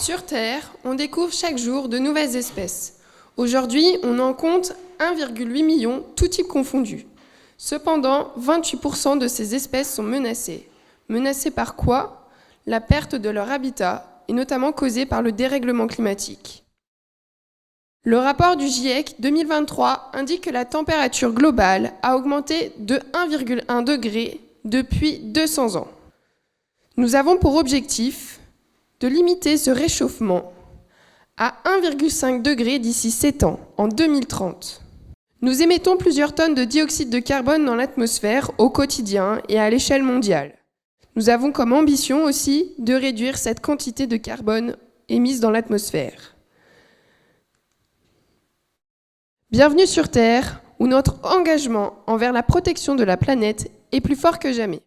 Sur Terre, on découvre chaque jour de nouvelles espèces. Aujourd'hui, on en compte 1,8 million, tous types confondus. Cependant, 28% de ces espèces sont menacées. Menacées par quoi? La perte de leur habitat, et notamment causée par le dérèglement climatique. Le rapport du GIEC 2023 indique que la température globale a augmenté de 1,1 degré depuis 200 ans. Nous avons pour objectif de limiter ce réchauffement à 1,5 degré d'ici 7 ans, en 2030. Nous émettons plusieurs tonnes de dioxyde de carbone dans l'atmosphère au quotidien et à l'échelle mondiale. Nous avons comme ambition aussi de réduire cette quantité de carbone émise dans l'atmosphère. Bienvenue sur Terre, où notre engagement envers la protection de la planète est plus fort que jamais.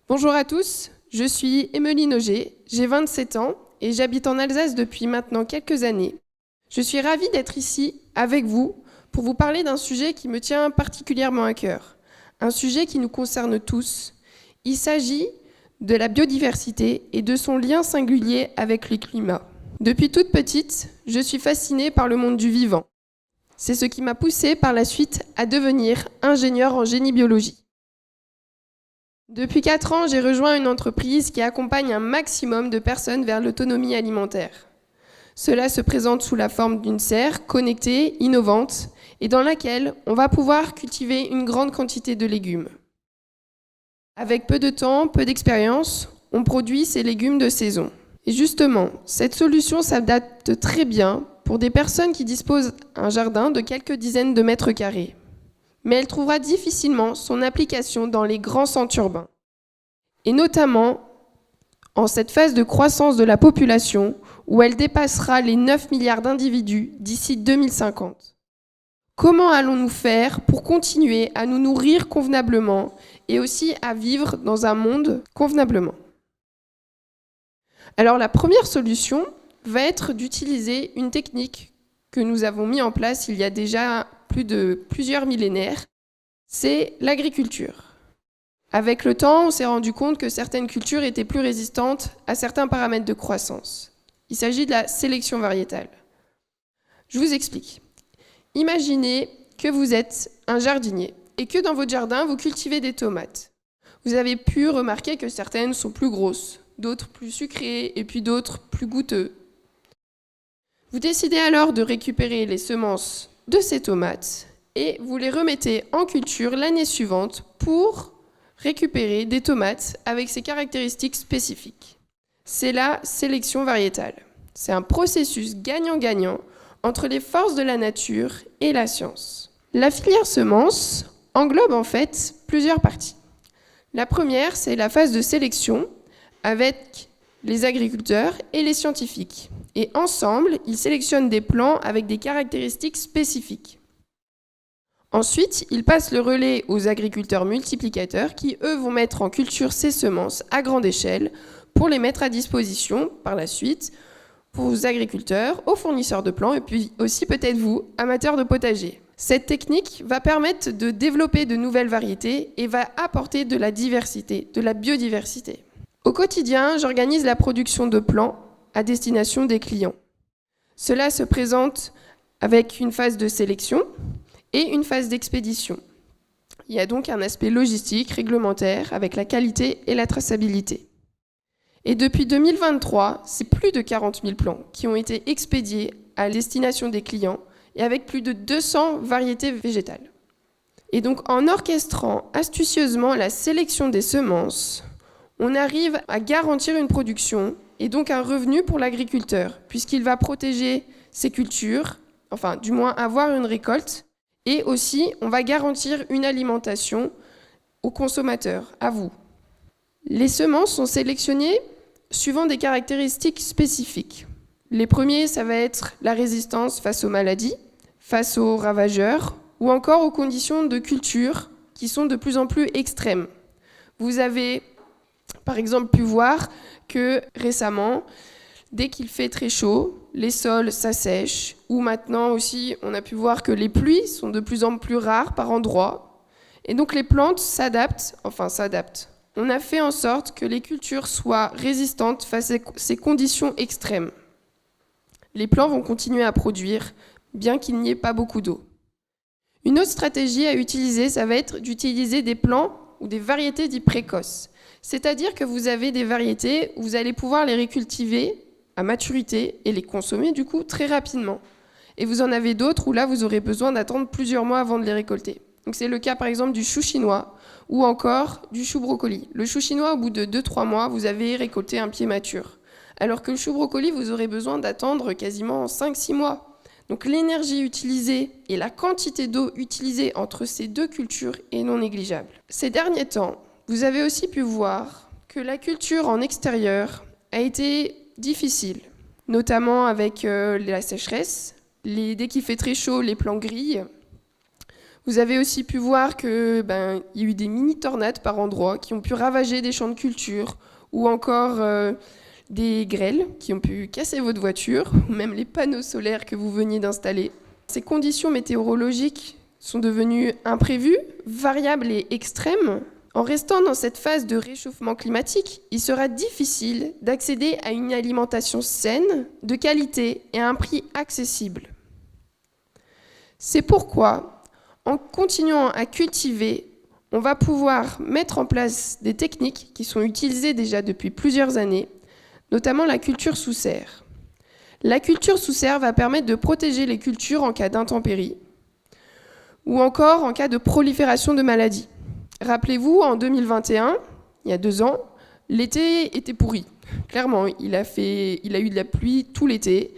Bonjour à tous, je suis Emeline Auger, j'ai 27 ans et j'habite en Alsace depuis maintenant quelques années. Je suis ravie d'être ici avec vous pour vous parler d'un sujet qui me tient particulièrement à cœur, un sujet qui nous concerne tous. Il s'agit de la biodiversité et de son lien singulier avec le climat. Depuis toute petite, je suis fascinée par le monde du vivant. C'est ce qui m'a poussée par la suite à devenir ingénieure en génie biologie. Depuis 4 ans, j'ai rejoint une entreprise qui accompagne un maximum de personnes vers l'autonomie alimentaire. Cela se présente sous la forme d'une serre connectée, innovante, et dans laquelle on va pouvoir cultiver une grande quantité de légumes. Avec peu de temps, peu d'expérience, on produit ces légumes de saison. Et justement, cette solution s'adapte très bien pour des personnes qui disposent d'un jardin de quelques dizaines de mètres carrés. Mais elle trouvera difficilement son application dans les grands centres urbains. Et notamment en cette phase de croissance de la population où elle dépassera les 9 milliards d'individus d'ici 2050. Comment allons-nous faire pour continuer à nous nourrir convenablement et aussi à vivre dans un monde convenablement? Alors la première solution va être d'utiliser une technique que nous avons mis en place il y a déjà plusieurs millénaires, c'est l'agriculture. Avec le temps, on s'est rendu compte que certaines cultures étaient plus résistantes à certains paramètres de croissance. Il s'agit de la sélection variétale. Je vous explique. Imaginez que vous êtes un jardinier et que dans votre jardin, vous cultivez des tomates. Vous avez pu remarquer que certaines sont plus grosses, d'autres plus sucrées et puis d'autres plus goûteuses. Vous décidez alors de récupérer les semences de ces tomates et vous les remettez en culture l'année suivante pour récupérer des tomates avec ces caractéristiques spécifiques. C'est la sélection variétale. C'est un processus gagnant-gagnant entre les forces de la nature et la science. La filière semences englobe en fait plusieurs parties. La première, c'est la phase de sélection avec les agriculteurs et les scientifiques. Et ensemble, ils sélectionnent des plants avec des caractéristiques spécifiques. Ensuite, ils passent le relais aux agriculteurs multiplicateurs qui, eux, vont mettre en culture ces semences à grande échelle pour les mettre à disposition par la suite aux agriculteurs, aux fournisseurs de plants et puis aussi peut-être vous, amateurs de potager. Cette technique va permettre de développer de nouvelles variétés et va apporter de la diversité, de la biodiversité. Au quotidien, j'organise la production de plants à destination des clients. Cela se présente avec une phase de sélection et une phase d'expédition. Il y a donc un aspect logistique, réglementaire, avec la qualité et la traçabilité. Et depuis 2023, c'est plus de 40 000 plants qui ont été expédiés à destination des clients et avec plus de 200 variétés végétales. Et donc en orchestrant astucieusement la sélection des semences, on arrive à garantir une production et donc un revenu pour l'agriculteur, puisqu'il va protéger ses cultures, enfin du moins avoir une récolte, et aussi on va garantir une alimentation aux consommateurs, à vous. Les semences sont sélectionnées suivant des caractéristiques spécifiques. Les premiers, ça va être la résistance face aux maladies, face aux ravageurs, ou encore aux conditions de culture qui sont de plus en plus extrêmes. Vous avez par exemple pu voir que récemment, dès qu'il fait très chaud, les sols s'assèchent, ou maintenant aussi on a pu voir que les pluies sont de plus en plus rares par endroits, et donc les plantes s'adaptent. On a fait en sorte que les cultures soient résistantes face à ces conditions extrêmes. Les plants vont continuer à produire, bien qu'il n'y ait pas beaucoup d'eau. Une autre stratégie à utiliser, ça va être d'utiliser des plants ou des variétés dites précoces. C'est-à-dire que vous avez des variétés où vous allez pouvoir les récultiver à maturité et les consommer du coup très rapidement. Et vous en avez d'autres où là vous aurez besoin d'attendre plusieurs mois avant de les récolter. Donc c'est le cas par exemple du chou chinois ou encore du chou brocoli. Le chou chinois, au bout de 2-3 mois, vous avez récolté un pied mature. Alors que le chou brocoli, vous aurez besoin d'attendre quasiment 5-6 mois. Donc l'énergie utilisée et la quantité d'eau utilisée entre ces deux cultures est non négligeable. Ces derniers temps, vous avez aussi pu voir que la culture en extérieur a été difficile, notamment avec la sécheresse. Dès qu'il fait très chaud, les plants grillent. Vous avez aussi pu voir qu'il y a eu des mini-tornades par endroits qui ont pu ravager des champs de culture ou encore des grêles qui ont pu casser votre voiture ou même les panneaux solaires que vous veniez d'installer. Ces conditions météorologiques sont devenues imprévues, variables et extrêmes. En restant dans cette phase de réchauffement climatique, il sera difficile d'accéder à une alimentation saine, de qualité et à un prix accessible. C'est pourquoi, en continuant à cultiver, on va pouvoir mettre en place des techniques qui sont utilisées déjà depuis plusieurs années, notamment la culture sous serre. La culture sous serre va permettre de protéger les cultures en cas d'intempéries ou encore en cas de prolifération de maladies. Rappelez-vous, en 2021, il y a 2 ans, l'été était pourri. Clairement, il a eu de la pluie tout l'été.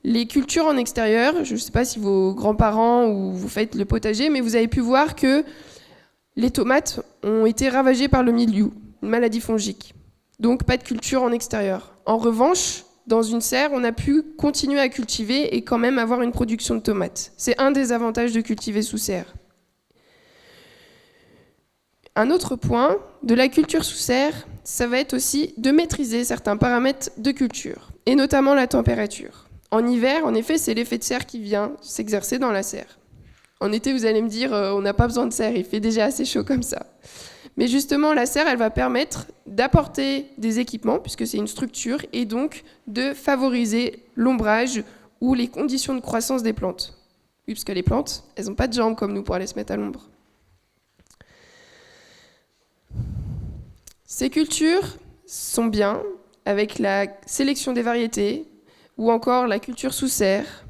Les cultures en extérieur, je ne sais pas si vos grands-parents ou vous faites le potager, mais vous avez pu voir que les tomates ont été ravagées par le mildiou, une maladie fongique. Donc pas de culture en extérieur. En revanche, dans une serre, on a pu continuer à cultiver et quand même avoir une production de tomates. C'est un des avantages de cultiver sous serre. Un autre point de la culture sous serre, ça va être aussi de maîtriser certains paramètres de culture, et notamment la température. En hiver, en effet, c'est l'effet de serre qui vient s'exercer dans la serre. En été, vous allez me dire, on n'a pas besoin de serre, il fait déjà assez chaud comme ça. Mais justement, la serre, elle va permettre d'apporter des équipements, puisque c'est une structure, et donc de favoriser l'ombrage ou les conditions de croissance des plantes. Oui, parce que les plantes, elles n'ont pas de jambes comme nous pour aller se mettre à l'ombre. Ces cultures sont bien avec la sélection des variétés ou encore la culture sous serre.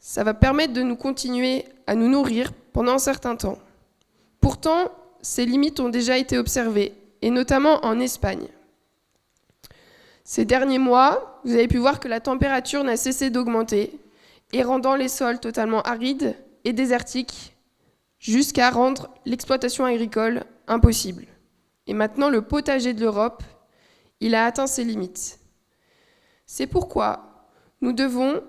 Ça va permettre de nous continuer à nous nourrir pendant un certain temps. Pourtant, ces limites ont déjà été observées, et notamment en Espagne. Ces derniers mois, vous avez pu voir que la température n'a cessé d'augmenter et rendant les sols totalement arides et désertiques jusqu'à rendre l'exploitation agricole impossible. Et maintenant, le potager de l'Europe, il a atteint ses limites. C'est pourquoi nous devons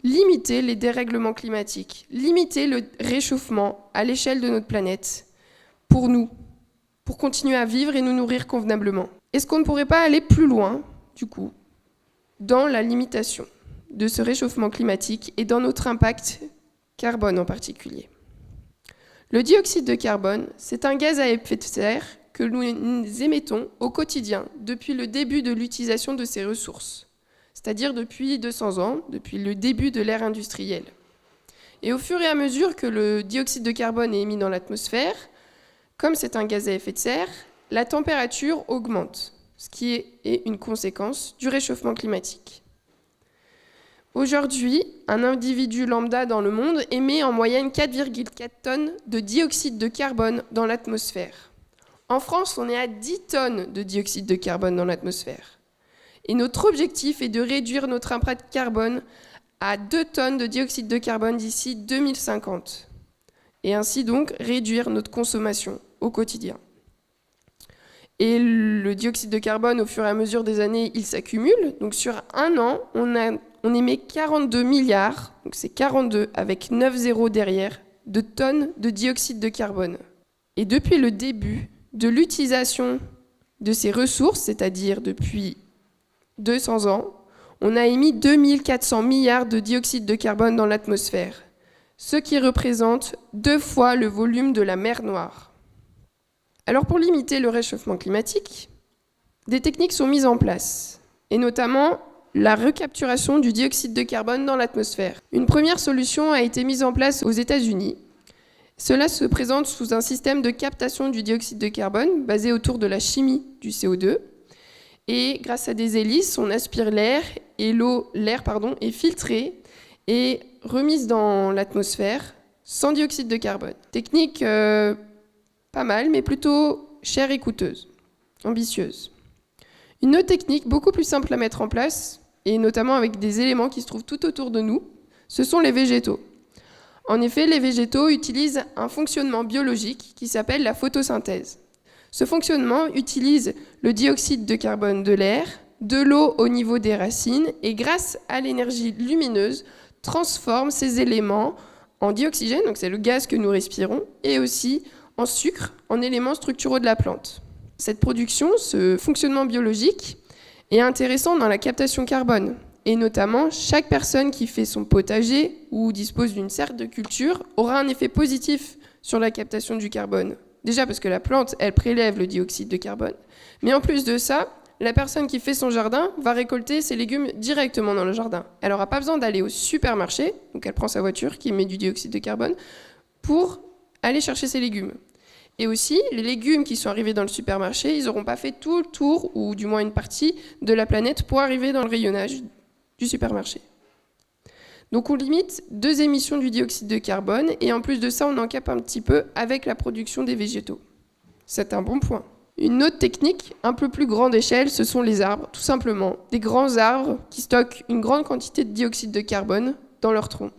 limiter les dérèglements climatiques, limiter le réchauffement à l'échelle de notre planète, pour nous, pour continuer à vivre et nous nourrir convenablement. Est-ce qu'on ne pourrait pas aller plus loin, du coup, dans la limitation de ce réchauffement climatique et dans notre impact carbone en particulier? Le dioxyde de carbone, c'est un gaz à effet de serre que nous émettons au quotidien depuis le début de l'utilisation de ces ressources, c'est-à-dire depuis 200 ans, depuis le début de l'ère industrielle. Et au fur et à mesure que le dioxyde de carbone est émis dans l'atmosphère, comme c'est un gaz à effet de serre, la température augmente, ce qui est une conséquence du réchauffement climatique. Aujourd'hui, un individu lambda dans le monde émet en moyenne 4,4 tonnes de dioxyde de carbone dans l'atmosphère. En France, on est à 10 tonnes de dioxyde de carbone dans l'atmosphère. Et notre objectif est de réduire notre empreinte carbone à 2 tonnes de dioxyde de carbone d'ici 2050. Et ainsi donc réduire notre consommation au quotidien. Et le dioxyde de carbone, au fur et à mesure des années, il s'accumule. Donc sur un an, on émet 42 milliards, donc c'est 42 avec 9 zéros derrière, de tonnes de dioxyde de carbone. Et depuis le début de l'utilisation de ces ressources, c'est-à-dire depuis 200 ans, on a émis 2400 milliards de dioxyde de carbone dans l'atmosphère, ce qui représente 2 fois le volume de la mer Noire. Alors pour limiter le réchauffement climatique, des techniques sont mises en place, et notamment la recapturation du dioxyde de carbone dans l'atmosphère. Une première solution a été mise en place aux États-Unis. Cela se présente sous un système de captation du dioxyde de carbone basé autour de la chimie du CO2. Et grâce à des hélices, on aspire l'air et l'air est filtré et remise dans l'atmosphère sans dioxyde de carbone. Technique pas mal, mais plutôt chère et coûteuse, ambitieuse. Une autre technique beaucoup plus simple à mettre en place, et notamment avec des éléments qui se trouvent tout autour de nous, ce sont les végétaux. En effet, les végétaux utilisent un fonctionnement biologique qui s'appelle la photosynthèse. Ce fonctionnement utilise le dioxyde de carbone de l'air, de l'eau au niveau des racines, et grâce à l'énergie lumineuse, transforme ces éléments en dioxygène, donc c'est le gaz que nous respirons, et aussi en sucre, en éléments structuraux de la plante. Cette production, ce fonctionnement biologique, est intéressant dans la captation carbone. Et notamment, chaque personne qui fait son potager ou dispose d'une serre de culture aura un effet positif sur la captation du carbone. Déjà parce que la plante, elle prélève le dioxyde de carbone. Mais en plus de ça, la personne qui fait son jardin va récolter ses légumes directement dans le jardin. Elle n'aura pas besoin d'aller au supermarché, donc elle prend sa voiture qui met du dioxyde de carbone, pour aller chercher ses légumes. Et aussi, les légumes qui sont arrivés dans le supermarché, ils n'auront pas fait tout le tour, ou du moins une partie, de la planète pour arriver dans le rayonnage du supermarché. Donc on limite 2 émissions du dioxyde de carbone, et en plus de ça, on en capte un petit peu avec la production des végétaux. C'est un bon point. Une autre technique, un peu plus grande échelle, ce sont les arbres, tout simplement. Des grands arbres qui stockent une grande quantité de dioxyde de carbone dans leur tronc.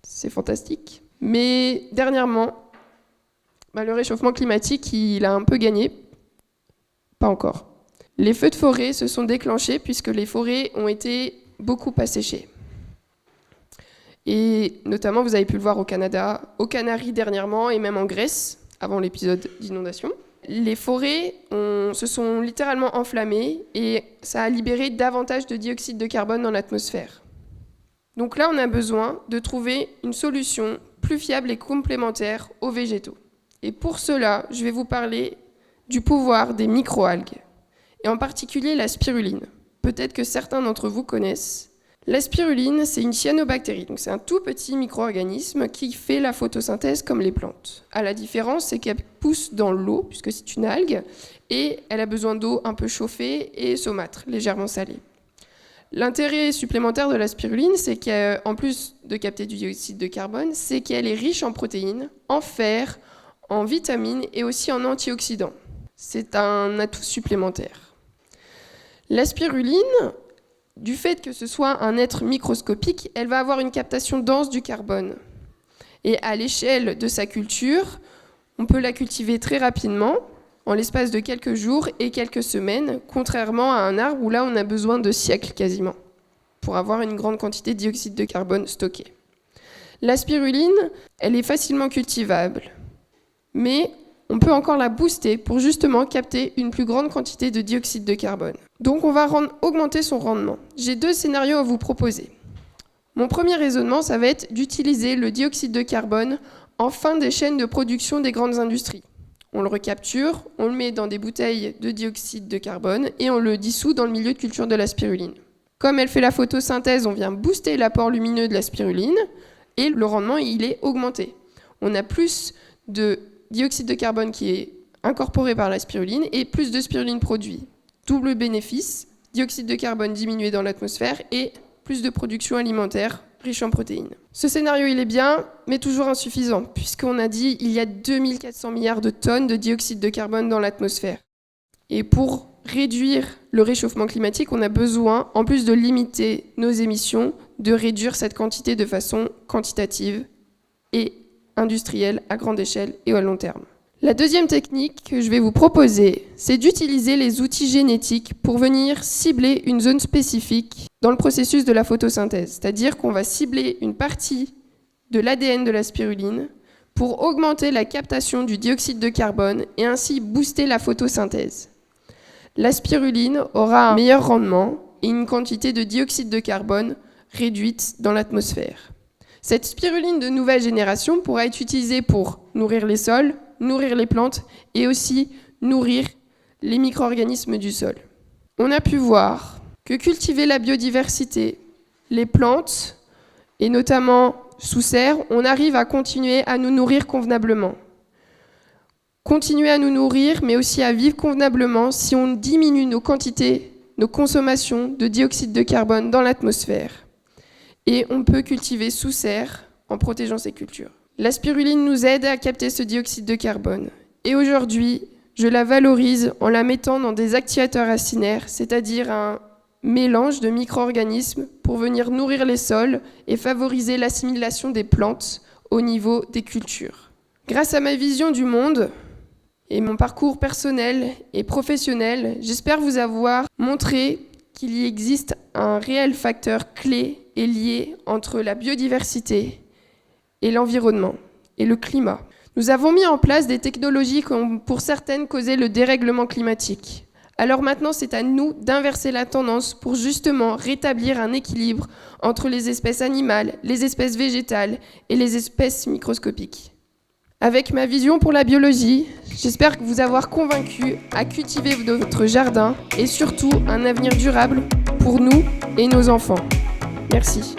C'est fantastique. Mais dernièrement, le réchauffement climatique, il a un peu gagné. Pas encore. Les feux de forêt se sont déclenchés puisque les forêts ont été beaucoup asséchées. Et notamment, vous avez pu le voir au Canada, aux Canaries dernièrement, et même en Grèce, avant l'épisode d'inondation. Les forêts se sont littéralement enflammées et ça a libéré davantage de dioxyde de carbone dans l'atmosphère. Donc là, on a besoin de trouver une solution plus fiable et complémentaire aux végétaux. Et pour cela, je vais vous parler du pouvoir des microalgues, et en particulier la spiruline. Peut-être que certains d'entre vous connaissent. La spiruline, c'est une cyanobactérie, donc c'est un tout petit micro-organisme qui fait la photosynthèse comme les plantes. La différence, c'est qu'elle pousse dans l'eau, puisque c'est une algue, et elle a besoin d'eau un peu chauffée et saumâtre, légèrement salée. L'intérêt supplémentaire de la spiruline, c'est qu'en plus de capter du dioxyde de carbone, c'est qu'elle est riche en protéines, en fer, en vitamines et aussi en antioxydants. C'est un atout supplémentaire. La spiruline, du fait que ce soit un être microscopique, elle va avoir une captation dense du carbone. Et à l'échelle de sa culture, on peut la cultiver très rapidement, en l'espace de quelques jours et quelques semaines, contrairement à un arbre où là on a besoin de siècles quasiment, pour avoir une grande quantité de dioxyde de carbone stocké. La spiruline, elle est facilement cultivable, mais on peut encore la booster pour justement capter une plus grande quantité de dioxyde de carbone. Donc on va augmenter son rendement. J'ai 2 scénarios à vous proposer. Mon premier raisonnement, ça va être d'utiliser le dioxyde de carbone en fin des chaînes de production des grandes industries. On le recapture, on le met dans des bouteilles de dioxyde de carbone et on le dissout dans le milieu de culture de la spiruline. Comme elle fait la photosynthèse, on vient booster l'apport lumineux de la spiruline et le rendement, il est augmenté. On a plus de dioxyde de carbone qui est incorporé par la spiruline et plus de spiruline produit. Double bénéfice, dioxyde de carbone diminué dans l'atmosphère et plus de production alimentaire riche en protéines. Ce scénario, il est bien, mais toujours insuffisant, puisqu'on a dit qu'il y a 2400 milliards de tonnes de dioxyde de carbone dans l'atmosphère. Et pour réduire le réchauffement climatique, on a besoin, en plus de limiter nos émissions, de réduire cette quantité de façon quantitative et industrielle à grande échelle et à long terme. La deuxième technique que je vais vous proposer, c'est d'utiliser les outils génétiques pour venir cibler une zone spécifique dans le processus de la photosynthèse. C'est-à-dire qu'on va cibler une partie de l'ADN de la spiruline pour augmenter la captation du dioxyde de carbone et ainsi booster la photosynthèse. La spiruline aura un meilleur rendement et une quantité de dioxyde de carbone réduite dans l'atmosphère. Cette spiruline de nouvelle génération pourra être utilisée pour nourrir les sols, nourrir les plantes et aussi nourrir les micro-organismes du sol. On a pu voir que cultiver la biodiversité, les plantes, et notamment sous serre, on arrive à continuer à nous nourrir convenablement. Continuer à nous nourrir, mais aussi à vivre convenablement si on diminue nos quantités, nos consommations de dioxyde de carbone dans l'atmosphère. Et on peut cultiver sous serre en protégeant ces cultures. La spiruline nous aide à capter ce dioxyde de carbone. Et aujourd'hui, je la valorise en la mettant dans des activateurs racinaires, c'est-à-dire un mélange de micro-organismes pour venir nourrir les sols et favoriser l'assimilation des plantes au niveau des cultures. Grâce à ma vision du monde et mon parcours personnel et professionnel, j'espère vous avoir montré qu'il y existe un réel facteur clé et lié entre la biodiversité et l'environnement et le climat. Nous avons mis en place des technologies qui ont pour certaines causé le dérèglement climatique. Alors maintenant, c'est à nous d'inverser la tendance pour justement rétablir un équilibre entre les espèces animales, les espèces végétales et les espèces microscopiques. Avec ma vision pour la biologie, j'espère vous avoir convaincu à cultiver votre jardin et surtout un avenir durable pour nous et nos enfants. Merci.